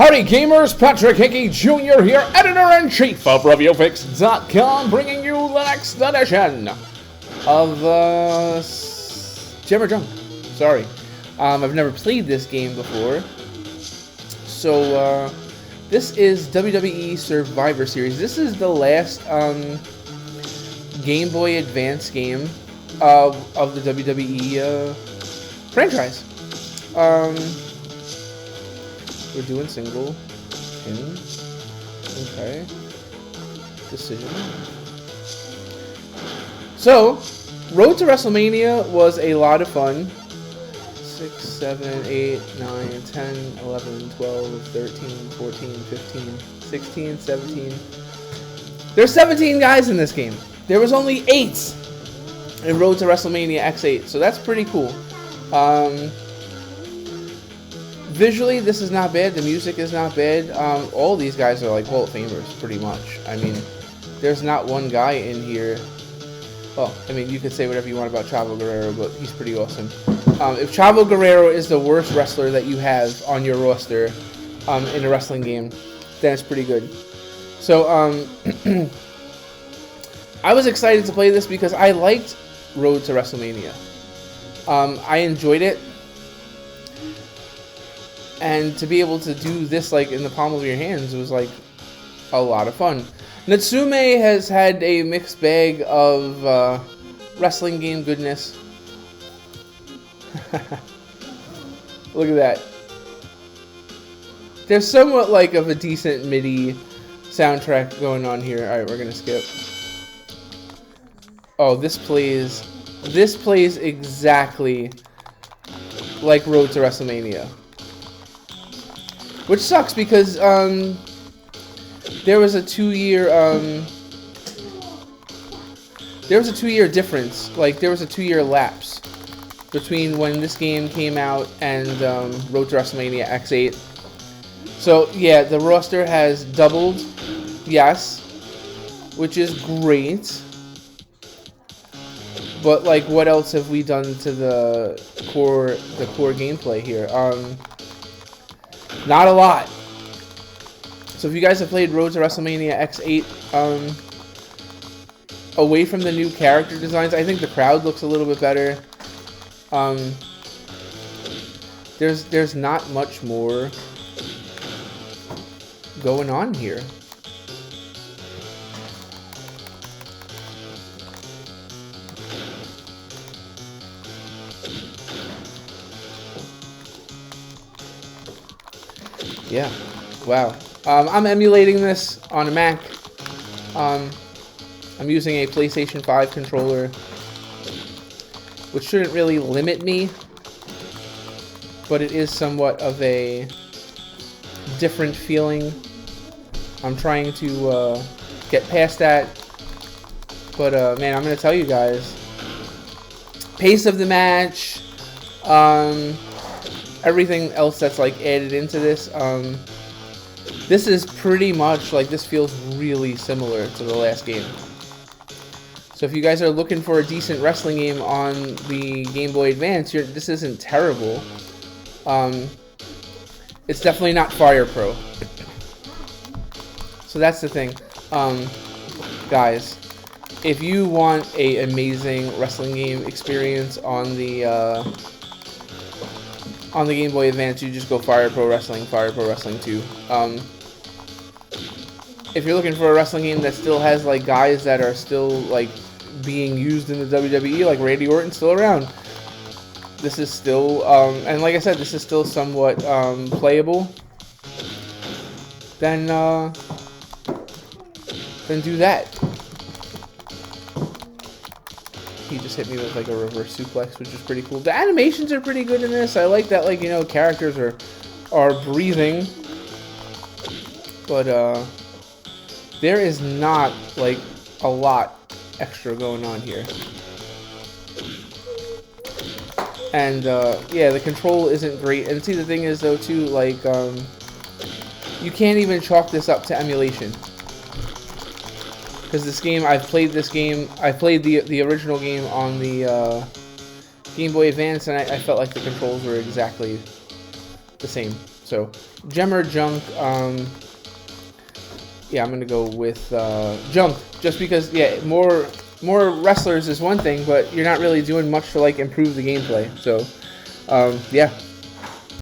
Howdy gamers, Patrick Hickey Jr. here, Editor-in-Chief of ReviewFix.com, bringing you the next edition of Gem or Junk. Sorry, I've never played this game before. So this is WWE Survivor Series. This is the last Game Boy Advance game of the WWE franchise. We're doing single pin. Okay. Decision. So, Road to WrestleMania was a lot of fun. 6, 7, 8, 9, 10, 11, 12, 13, 14, 15, 16, 17. There's 17 guys in this game. There was only 8 in Road to WrestleMania X8, so that's pretty cool. Visually, this is not bad. The music is not bad. All these guys are like Hall of Famers, pretty much. I mean, there's not one guy in here. Well, I mean, you could say whatever you want about Chavo Guerrero, but he's pretty awesome. If Chavo Guerrero is the worst wrestler that you have on your roster in a wrestling game, then it's pretty good. So, I was excited to play this because I liked Road to WrestleMania. I enjoyed it. And to be able to do this like in the palm of your hands was like a lot of fun. Natsume has had a mixed bag of wrestling game goodness. Look at that. There's somewhat like of a decent MIDI soundtrack going on here. Alright, we're gonna skip. Oh, this plays exactly like Road to WrestleMania. Which sucks because there was a 2-year difference. Like there was a 2-year lapse between when this game came out and Road to WrestleMania X8. So yeah, the roster has doubled, yes, which is great. But like, what else have we done to the core gameplay here? Not a lot. So if you guys have played Road to WrestleMania X8, away from the new character designs, I think the crowd looks a little bit better. There's not much more going on here. Yeah, wow. I'm emulating this on a Mac. I'm using a PlayStation 5 controller, which shouldn't really limit me, but it is somewhat of a different feeling. I'm trying to get past that, but man, I'm gonna tell you guys, pace of the match, everything else that's like added into this, this is pretty much like, this feels really similar to the last game. So if you guys are looking for a decent wrestling game on the Game Boy Advance, this isn't terrible. It's definitely not Fire Pro. So that's the thing, guys. If you want an amazing wrestling game experience on the Game Boy Advance, you just go Fire Pro Wrestling 2. If you're looking for a wrestling game that still has like guys that are still like being used in the WWE, like Randy Orton's still around, this is still, and like I said, this is still somewhat playable, then do that. He just hit me with like a reverse suplex, which is pretty cool. The animations are pretty good in this. I like that, like, you know, characters are breathing, but there is not like a lot extra going on here. And yeah, the control isn't great. And see, the thing is though too, like you can't even chalk this up to emulation. Because this game, I played the original game on the Game Boy Advance, and I felt like the controls were exactly the same. So gem or junk. Yeah, I'm gonna go with junk, just because more wrestlers is one thing, but you're not really doing much to like improve the gameplay. So yeah.